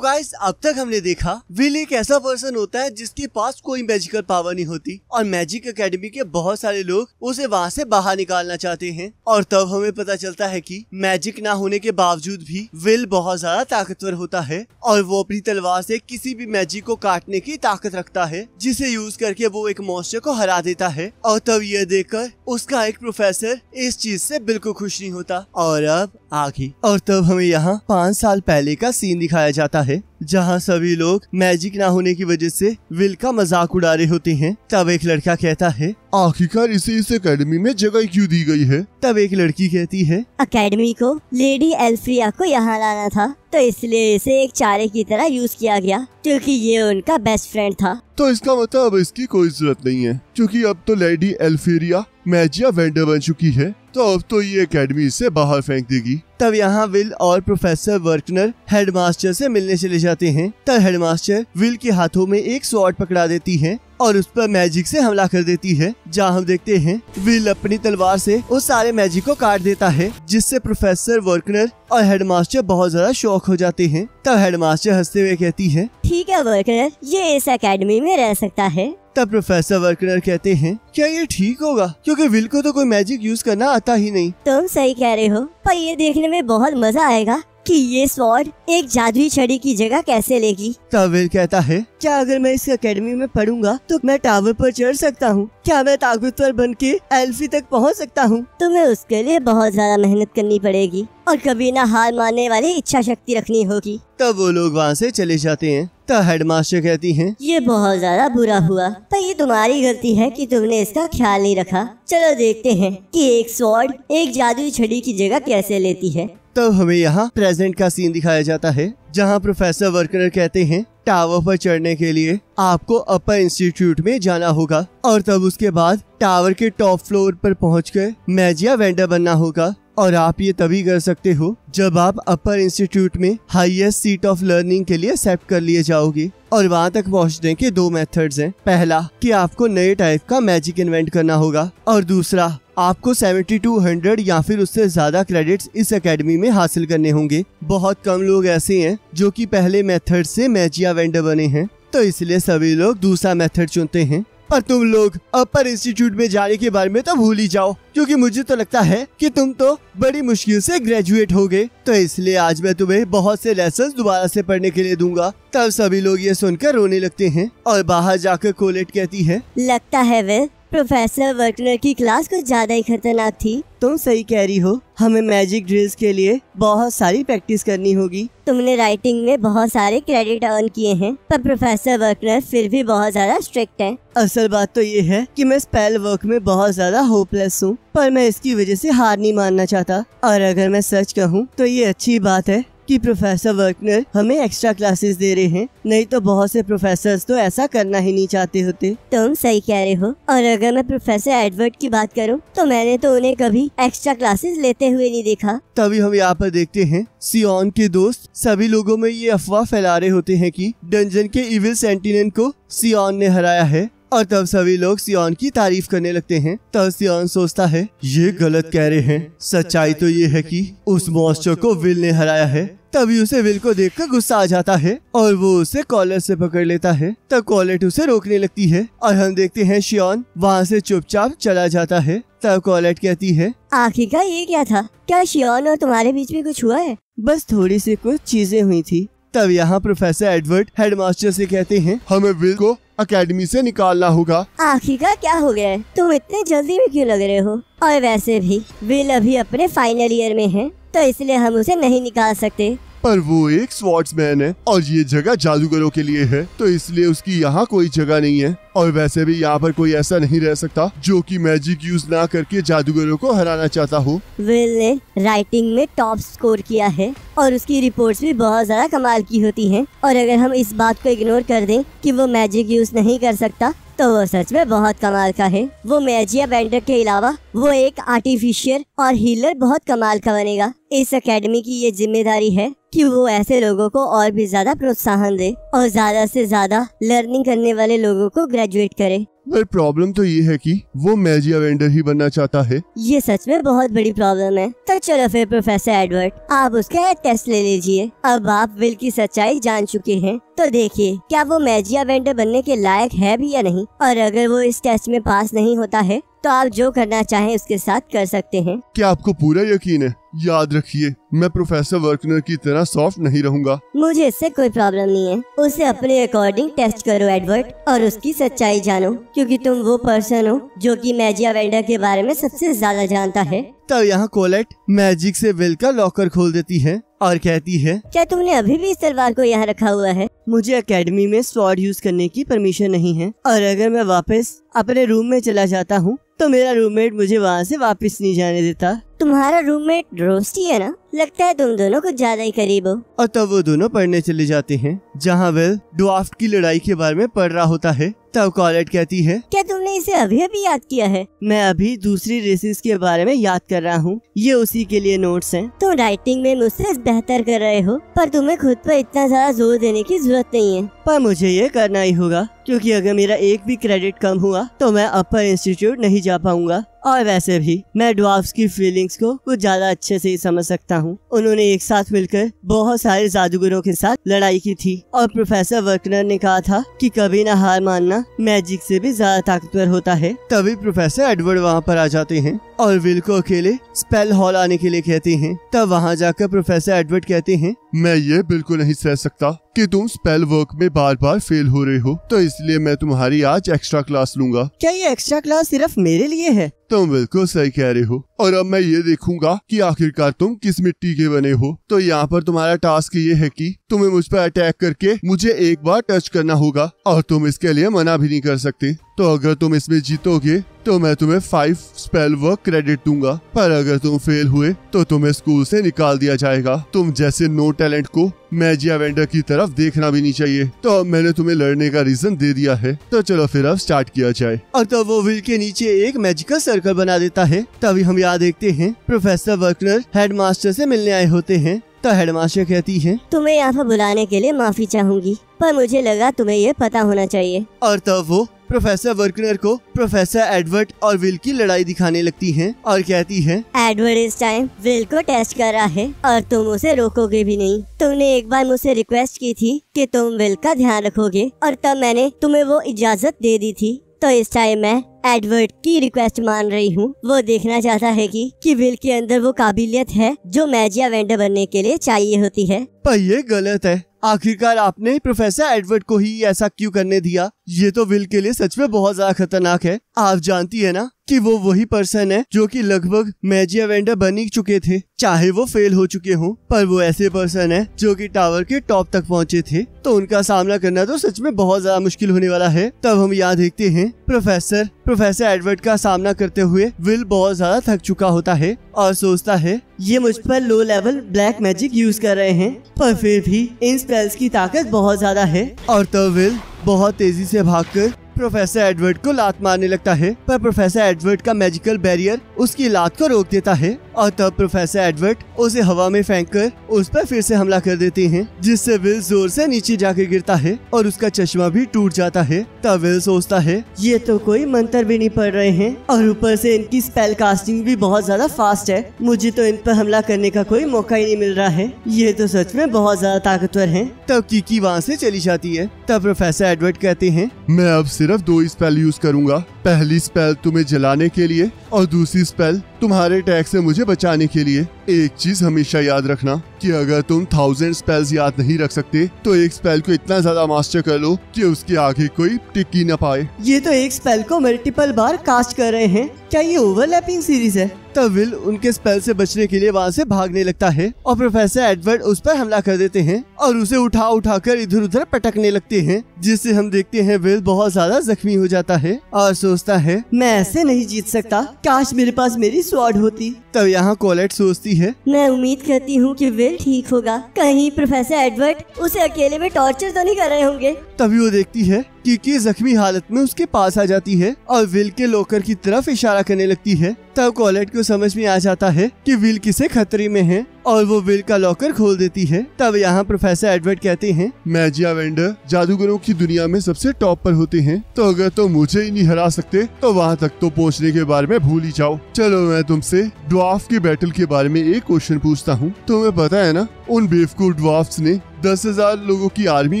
तो गाइस अब तक हमने देखा विल एक ऐसा पर्सन होता है जिसके पास कोई मैजिकल पावर नहीं होती और मैजिक एकेडमी के बहुत सारे लोग उसे वहाँ से बाहर निकालना चाहते हैं। और तब हमें पता चलता है कि मैजिक ना होने के बावजूद भी विल बहुत ज्यादा ताकतवर होता है और वो अपनी तलवार से किसी भी मैजिक को काटने की ताकत रखता है, जिसे यूज करके वो एक मॉन्स्टर को हरा देता है। और तब ये देखकर उसका एक प्रोफेसर इस चीज से बिल्कुल खुश नहीं होता। और अब आगे और तब हमें यहाँ 5 साल पहले का सीन दिखाया जाता है जहाँ सभी लोग मैजिक ना होने की वजह से विल का मजाक उड़ा रहे होते हैं। तब एक लड़का कहता है आखिरकार इसे इस एकेडमी में जगह क्यों दी गई है? तब एक लड़की कहती है एकेडमी को लेडी एल्फ्रिया को यहाँ लाना था, तो इसलिए इसे एक चारे की तरह यूज किया गया क्योंकि ये उनका बेस्ट फ्रेंड था। तो इसका मतलब अब इसकी कोई जरूरत नहीं है क्योंकि अब तो लेडी एल्फ्रिया मैजिया वेंडर बन चुकी है, तो अब तो ये एकेडमी से बाहर फेंक देगी। तब यहाँ विल और प्रोफेसर वर्कनर हेडमास्टर से मिलने चले जाते हैं। तब हेडमास्टर विल के हाथों में एक स्वॉर्ड पकड़ा देती है और उस पर मैजिक से हमला कर देती है, जहाँ हम देखते हैं विल अपनी तलवार से उस सारे मैजिक को काट देता है, जिससे प्रोफेसर वर्कनर और हेडमास्टर बहुत ज्यादा शॉक हो जाते हैं। तब हेडमास्टर हंसते हुए कहती है ठीक है वर्कनर, ये इस एकेडमी में रह सकता है। तब प्रोफेसर वर्कनर कहते हैं क्या ये ठीक होगा क्योंकि विल को तो कोई मैजिक यूज करना आता ही नहीं। तुम सही कह रहे हो, पर ये देखने में बहुत मजा आएगा कि ये स्वॉर्ड एक जादुई छड़ी की जगह कैसे लेगी। तब विल कहता है क्या अगर मैं इस एकेडमी में पढ़ूंगा तो मैं टावर पर चढ़ सकता हूँ? क्या मैं ताकतवर बन के एल्फी तक पहुँच सकता हूँ? तुम्हें उसके लिए बहुत ज्यादा मेहनत करनी पड़ेगी और कभी ना हार मानने वाली इच्छा शक्ति रखनी होगी। तब वो लोग वहाँ से चले जाते हैं। तब हेडमास्टर कहती हैं ये बहुत ज्यादा बुरा हुआ, पर ये तुम्हारी गलती है कि तुमने इसका ख्याल नहीं रखा। चलो देखते हैं कि एक स्वॉर्ड एक जादुई छड़ी की जगह कैसे लेती है। तब हमें यहाँ प्रेजेंट का सीन दिखाया जाता है जहाँ प्रोफेसर वर्कनर कहते हैं टावर पर चढ़ने के लिए आपको अपर इंस्टीट्यूट में जाना होगा और तब उसके बाद टावर के टॉप फ्लोर पर पहुंचकर मैजिया वेंडर बनना होगा। और आप ये तभी कर सकते हो जब आप अपर इंस्टीट्यूट में हाईएस्ट सीट ऑफ लर्निंग के लिए एक्सेप्ट कर लिए जाओगे। और वहाँ तक पहुँचने के 2 मेथड्स हैं। पहला कि आपको नए टाइप का मैजिक इन्वेंट करना होगा और दूसरा आपको 7200 या फिर उससे ज्यादा क्रेडिट्स इस एकेडमी में हासिल करने होंगे। बहुत कम लोग ऐसे हैं जो कि पहले मेथड से मैजिया वेंडर बने हैं, तो इसलिए सभी लोग दूसरा मेथड चुनते हैं। पर तुम लोग अपर इंस्टीट्यूट में जाने के बारे में तो भूल ही जाओ क्योंकि मुझे तो लगता है कि तुम तो बड़ी मुश्किल से ग्रेजुएट हो गए, तो इसलिए आज मैं तुम्हें बहुत से लेसन्स दोबारा से पढ़ने के लिए दूंगा। तब सभी लोग ये सुनकर रोने लगते हैं और बाहर जाकर कोलेट कहती है लगता है विल प्रोफेसर वर्कनर की क्लास कुछ ज्यादा ही खतरनाक थी। तुम सही कह रही हो, हमें मैजिक ड्रिल्स के लिए बहुत सारी प्रैक्टिस करनी होगी। तुमने राइटिंग में बहुत सारे क्रेडिट अर्न किए हैं, पर प्रोफेसर वर्कनर फिर भी बहुत ज्यादा स्ट्रिक्ट है। असल बात तो ये है कि मैं स्पेल वर्क में बहुत ज्यादा होपलेस हूँ, पर मैं इसकी वजह से हार नहीं मानना चाहता। और अगर मैं सच कहूँ तो ये अच्छी बात है कि प्रोफेसर वर्कनर हमें एक्स्ट्रा क्लासेस दे रहे हैं, नहीं तो बहुत से प्रोफेसर्स तो ऐसा करना ही नहीं चाहते होते। तुम सही कह रहे हो। और अगर मैं प्रोफेसर एडवर्ड की बात करूं तो मैंने तो उन्हें कभी एक्स्ट्रा क्लासेस लेते हुए नहीं देखा। तभी हम यहाँ पर देखते हैं सियोन के दोस्त सभी लोगों में ये अफवाह फैला रहे होते हैं कि डंजन के इविल सेंटिनेल को सियोन ने हराया है और तब सभी लोग सियोन की तारीफ करने लगते हैं। तब सियोन सोचता है ये गलत कह रहे हैं, सच्चाई तो ये है कि उस मॉन्स्टर को विल ने हराया है। तभी उसे विल को देखकर गुस्सा आ जाता है और वो उसे कॉलर से पकड़ लेता है। तब कॉलेट उसे रोकने लगती है और हम देखते हैं सियोन वहाँ से चुपचाप चला जाता है। तब कॉलेट कहती है आखिरकार ये क्या था? क्या सियोन और तुम्हारे बीच में कुछ हुआ है? बस थोड़ी सी कुछ चीजें हुई थी। तब यहाँ प्रोफेसर एडवर्ड हेडमास्टर से कहते हैं हमें विल को एकेडमी से निकालना होगा। आखिरकार क्या हो गया है? तुम इतने जल्दी में क्यों लग रहे हो? और वैसे भी विल अभी अपने फाइनल ईयर में है, तो इसलिए हम उसे नहीं निकाल सकते। पर वो एक स्वॉर्ड्समैन है और ये जगह जादूगरों के लिए है, तो इसलिए उसकी यहाँ कोई जगह नहीं है। और वैसे भी यहाँ पर कोई ऐसा नहीं रह सकता जो कि मैजिक यूज ना करके जादूगरों को हराना चाहता हो। विल ने राइटिंग में टॉप स्कोर किया है और उसकी रिपोर्ट्स भी बहुत ज्यादा कमाल की होती हैं। और अगर हम इस बात को इग्नोर कर दें कि वो मैजिक यूज नहीं कर सकता, तो वो सच में बहुत कमाल का है। वो मैजिया वेंडर के अलावा वो एक आर्टिफिशियल और हीलर बहुत कमाल का बनेगा। इस एकेडमी की ये जिम्मेदारी है कि वो ऐसे लोगों को और भी ज्यादा प्रोत्साहन दे और ज्यादा से ज्यादा लर्निंग करने वाले लोगों को ग्रेजुएट करे। पर प्रॉब्लम तो ये है कि वो मैजिक अवेंडर ही बनना चाहता है। ये सच में बहुत बड़ी प्रॉब्लम है। तो चलो फिर प्रोफेसर एडवर्ड, आप उसका टेस्ट ले लीजिए। अब आप विल की सच्चाई जान चुके हैं, तो देखिए क्या वो मैजिक अवेंडर बनने के लायक है भी या नहीं। और अगर वो इस टेस्ट में पास नहीं होता है तो आप जो करना चाहें उसके साथ कर सकते हैं। क्या आपको पूरा यकीन है? याद रखिए, मैं प्रोफेसर वर्कनर की तरह सॉफ्ट नहीं रहूंगा। मुझे इससे कोई प्रॉब्लम नहीं है। उसे अपने अकॉर्डिंग टेस्ट करो एडवर्ड, और उसकी सच्चाई जानो, क्योंकि तुम वो पर्सन हो जो कि मैजिक अवेंडर के बारे में सबसे ज्यादा जानता है। तब यहाँ कोलेट मैजिक से विल का लॉकर खोल देती है और कहती है, क्या तुमने अभी भी इस तलवार को यहाँ रखा हुआ है? मुझे एकेडमी में स्वॉर्ड यूज करने की परमिशन नहीं है, और अगर मैं वापस अपने रूम में चला जाता हूँ तो मेरा रूममेट मुझे वहाँ से वापस नहीं जाने देता। तुम्हारा रूममेट रोस्टी है ना? लगता है तुम दोनों कुछ ज्यादा ही करीब हो। और तब वो दोनों पढ़ने चले जाते हैं, जहाँ विल ड्वार्फ की लड़ाई के बारे में पढ़ रहा होता है। तब कोलेट कहती है, क्या तुमने इसे अभी अभी याद किया है? मैं अभी दूसरी रेसेस के बारे में याद कर रहा हूँ, ये उसी के लिए नोट्स हैं। तुम राइटिंग में मुझसे बेहतर कर रहे हो, पर तुम्हें खुद पर इतना ज्यादा जोर देने की जरूरत नहीं है। पर मुझे ये करना ही होगा, क्योंकि अगर मेरा एक भी क्रेडिट कम हुआ तो मैं अपर इंस्टीट्यूट नहीं जा पाऊंगा। और वैसे भी मैं ड्वार्फ्स की फीलिंग्स को कुछ ज्यादा अच्छे से ही समझ सकता हूँ। उन्होंने एक साथ मिलकर बहुत सारे जादूगरों के साथ लड़ाई की थी, और प्रोफेसर वर्कनर ने कहा था कि कभी ना हार मानना मैजिक से भी ज्यादा ताकतवर होता है। तभी प्रोफेसर एडवर्ड वहाँ पर आ जाते हैं और विल को अकेले स्पेल हॉल आने के लिए कहते हैं। तब वहाँ जाकर प्रोफेसर एडवर्ड कहते हैं, मैं ये बिल्कुल नहीं सह सकता कि तुम स्पेल वर्क में बार बार फेल हो रहे हो, तो इसलिए मैं तुम्हारी आज एक्स्ट्रा क्लास लूंगा। क्या ये एक्स्ट्रा क्लास सिर्फ मेरे लिए है? तुम बिल्कुल सही कह रहे हो, और अब मैं ये देखूंगा कि आखिरकार तुम किस मिट्टी के बने हो। तो यहाँ पर तुम्हारा टास्क ये है कि तुम्हें मुझ पर अटैक करके मुझे एक बार टच करना होगा, और तुम इसके लिए मना भी नहीं कर सकते। तो अगर तुम इसमें जीतोगे तो मैं तुम्हें 5 स्पेल वर्क क्रेडिट दूंगा, पर अगर तुम फेल हुए तो तुम्हें स्कूल से निकाल दिया जाएगा। तुम जैसे नो टैलेंट को मैजिक अवेंडर की तरफ देखना भी नहीं चाहिए। तो अब मैंने तुम्हें लड़ने का रीजन दे दिया है, तो चलो फिर अब स्टार्ट किया जाए। और तब वो विल के नीचे एक मैजिकल सर्कल बना देता है। तभी हम यहाँ देखते हैं प्रोफेसर वर्कनर हेडमास्टर से मिलने आए होते हैं। तो हेडमास्टर कहती है, तुम्हें यहाँ पर बुलाने के लिए माफी चाहूंगी, पर मुझे लगा तुम्हें ये पता होना चाहिए। और तब वो प्रोफेसर वर्कनर को प्रोफेसर एडवर्ड और विल की लड़ाई दिखाने लगती हैं और कहती है, एडवर्ड इस टाइम विल को टेस्ट कर रहा है और तुम उसे रोकोगे भी नहीं। तुमने एक बार मुझसे रिक्वेस्ट की थी कि तुम विल का ध्यान रखोगे, और तब मैंने तुम्हें वो इजाजत दे दी थी। तो इस टाइम मैं एडवर्ड की रिक्वेस्ट मान रही हूँ। वो देखना चाहता है कि विल के अंदर वो काबिलियत है जो मैजिक अवेंडर बनने के लिए चाहिए होती है। पर ये गलत है। आखिरकार आपने प्रोफेसर एडवर्ड को ही ऐसा क्यों करने दिया? ये तो विल के लिए सच में बहुत ज्यादा खतरनाक है। आप जानती है ना कि वो वही पर्सन है जो कि लगभग मैजिक अवेंडर बन ही चुके थे, चाहे वो फेल हो चुके हों। पर वो ऐसे पर्सन है जो कि टावर के टॉप तक पहुंचे थे, तो उनका सामना करना तो सच में बहुत ज्यादा मुश्किल होने वाला है। तब हम यहाँ देखते हैं प्रोफेसर एडवर्ड का सामना करते हुए विल बहुत ज्यादा थक चुका होता है और सोचता है, ये मुझ पर low level black magic use कर रहे हैं, पर फिर भी इन स्पेल्स की ताकत बहुत ज्यादा है। और तब विल बहुत तेजी से भागकर प्रोफेसर एडवर्ड को लात मारने लगता है, पर प्रोफेसर एडवर्ड का मैजिकल बैरियर उसकी लात को रोक देता है। और तब प्रोफेसर एडवर्ड उसे हवा में फेंककर उस पर फिर से हमला कर देते हैं, जिससे विल जोर से नीचे जाकर गिरता है और उसका चश्मा भी टूट जाता है। तब विल सोचता है, ये तो कोई मंत्र भी नहीं पढ़ रहे हैं, और ऊपर से इनकी स्पेल कास्टिंग भी बहुत ज्यादा फास्ट है। मुझे तो इन पर हमला करने का कोई मौका ही नहीं मिल रहा है। ये तो सच में बहुत ज्यादा ताकतवर हैं। तब कीकी वहाँ से चली जाती है। तब प्रोफेसर एडवर्ड कहते हैं, मैं अब सिर्फ 2 स्पेल यूज करूंगा। पहली स्पेल तुम्हें जलाने के लिए और दूसरी स्पेल तुम्हारे अटैक से मुझे बचाने के लिए। एक चीज हमेशा याद रखना कि अगर तुम 1000 स्पेल्स याद नहीं रख सकते तो एक स्पेल को इतना ज्यादा मास्टर कर लो कि उसके आगे कोई टिक न पाए। ये तो एक स्पेल को मल्टीपल बार कास्ट कर रहे हैं। क्या ये ओवरलैपिंग सीरीज है? तब विल उनके स्पेल से बचने के लिए वहाँ से भागने लगता है और प्रोफेसर एडवर्ड उस पर हमला कर देते हैं और उसे उठा कर इधर उधर पटकने लगते हैं, जिससे हम देखते हैं विल बहुत ज्यादा जख्मी हो जाता है और सोचता है, मैं ऐसे नहीं जीत सकता, काश मेरे पास मेरी स्वॉर्ड होती। तब यहाँ कोलेट सोचती है, मैं उम्मीद करती हूँ कि विल ठीक होगा। कहीं प्रोफेसर एडवर्ड उसे अकेले में टॉर्चर तो नहीं कर रहे होंगे। तभी वो देखती है किकी जख्मी हालत में उसके पास आ जाती है और विल के लॉकर की तरफ इशारा करने लगती है। तब कॉलेट को समझ में आ जाता है कि विल किसे खतरे में है और वो विल का लॉकर खोल देती है। तब यहाँ प्रोफेसर एडवर्ड कहते हैं, मैजिया वेंडर जादूगरों की दुनिया में सबसे टॉप पर होते हैं, तो अगर तुम मुझे ही नहीं हरा सकते तो वहाँ तक तो पहुँचने के बारे में भूल ही जाओ। चलो मैं तुमसे ड्वार्फ के बैटल के बारे में एक क्वेश्चन पूछता हूँ। तुम्हें पता है ना, उन बेवकूफ ड्वार्फ्स ने 10,000 लोगों की आर्मी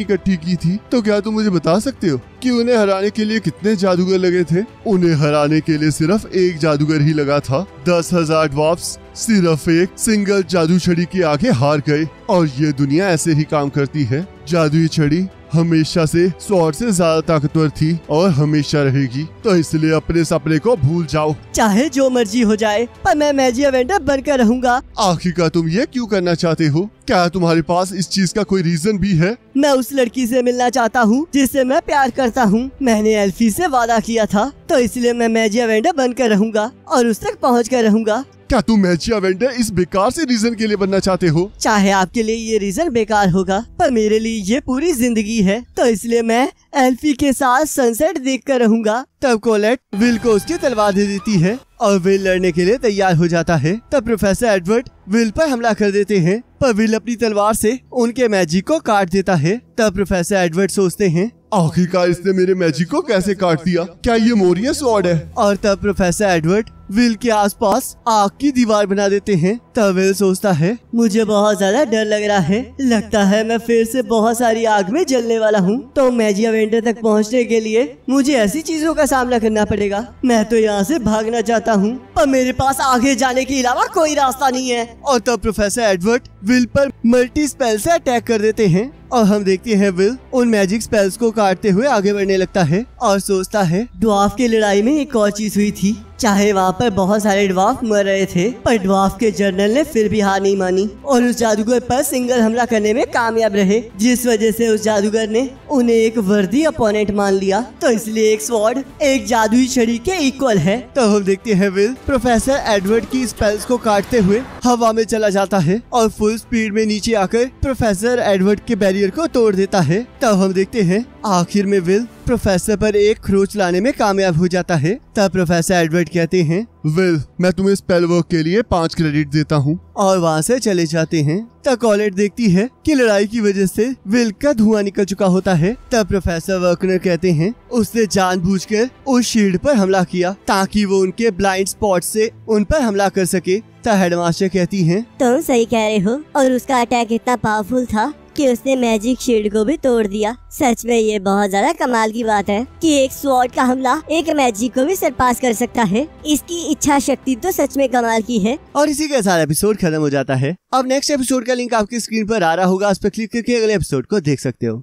इकट्ठी की थी, तो क्या तुम मुझे बता सकते हो कि उन्हें हराने के लिए कितने जादूगर लगे थे? उन्हें हराने के लिए सिर्फ एक जादूगर ही लगा था। 10,000 ड्वार्फ्स सिर्फ एक सिंगल जादू छड़ी के आगे हार गए। और ये दुनिया ऐसे ही काम करती है। जादुई छड़ी हमेशा से स्वॉर्ड से ज्यादा ताकतवर थी और हमेशा रहेगी, तो इसलिए अपने सपने को भूल जाओ। चाहे जो मर्जी हो जाए, पर मैं मैजिया वेंडर बनकर रहूंगा। आखिरकार तुम ये क्यों करना चाहते हो? क्या तुम्हारे पास इस चीज का कोई रीजन भी है? मैं उस लड़की से मिलना चाहता हूँ जिससे मैं प्यार करता हूँ। मैंने एल्फी से वादा किया था, तो इसलिए मैं मैजिया वेंडर बनकर रहूंगा और उस तक पहुँच कर रहूंगा। क्या तुम मैजिया वेंडर इस बेकार से रीजन के लिए बनना चाहते हो? चाहे आपके लिए ये रीजन बेकार होगा, पर मेरे लिए ये पूरी जिंदगी है, तो इसलिए मैं एल्फी के साथ सनसेट देखकर रहूंगा। तब कोलेट विल को उसकी तलवार दे देती है और विल लड़ने के लिए तैयार हो जाता है। तब प्रोफेसर एडवर्ड विल पर हमला कर देते हैं, पर विल अपनी तलवार से उनके मैजिक को काट देता है। तब प्रोफेसर एडवर्ड सोचते हैं, आखिरकार इसने मेरे मैजिक को कैसे काट दिया? क्या ये मोरिया स्वॉर्ड है? और तब प्रोफेसर एडवर्ड विल के आसपास आग की दीवार बना देते हैं। तब विल सोचता है, मुझे बहुत ज्यादा डर लग रहा है, लगता है मैं फिर से बहुत सारी आग में जलने वाला हूँ। तो मैजिया वेंडर तक पहुँचने के लिए मुझे ऐसी चीजों का सामना करना पड़ेगा। मैं तो यहाँ से भागना चाहता हूँ, पर मेरे पास आगे जाने के अलावा कोई रास्ता नहीं है। और तब प्रोफेसर एडवर्ड विल पर मल्टी स्पेल से अटैक कर देते हैं और हम देखते हैं विल उन मैजिक स्पेल्स को काटते हुए आगे बढ़ने लगता है और सोचता है, ड्वार्फ की लड़ाई में एक और चीज हुई थी। चाहे वहाँ पर बहुत सारे ड्वार्फ मर रहे थे, पर ड्वार्फ के जनरल ने फिर भी हार नहीं मानी और उस जादूगर पर सिंगल हमला करने में कामयाब रहे, जिस वजह से उस जादूगर ने उन्हें एक वर्दी अपोनेंट मान लिया। तो इसलिए एक स्वॉर्ड एक जादुई छड़ी के इक्वल है। तो हम देखते हैं विल प्रोफेसर एडवर्ड की स्पेल्स को काटते हुए हवा में चला जाता है और फुल स्पीड में नीचे आकर प्रोफेसर एडवर्ड के बैरियर को तोड़ देता है। तब हम देखते हैं आखिर में विल प्रोफेसर पर एक खरोच लाने में कामयाब हो जाता है। तब प्रोफेसर एडवर्ड कहते हैं, विल मैं तुम्हें स्पेल वर्क के लिए 5 क्रेडिट देता हूँ, और वहाँ से चले जाते हैं। तब कॉलेट देखती है कि लड़ाई की वजह से विल का धुआं निकल चुका होता है। तब प्रोफेसर वर्कनर कहते हैं, उसने जानबूझकर उस शील्ड पर हमला किया ताकि वो उनके ब्लाइंड स्पॉट से उन पर हमला कर सके। तब हेडमास्टर कहती हैं, तुम सही कह रहे हो, और उसका अटैक इतना पावरफुल था कि उसने मैजिक शील्ड को भी तोड़ दिया। सच में ये बहुत ज्यादा कमाल की बात है कि एक स्वॉर्ड का हमला एक मैजिक को भी सरपास कर सकता है। इसकी इच्छा शक्ति तो सच में कमाल की है। और इसी के साथ एपिसोड खत्म हो जाता है। अब नेक्स्ट एपिसोड का लिंक आपकी स्क्रीन पर आ रहा होगा, उस पर क्लिक करके अगले एपिसोड को देख सकते हो।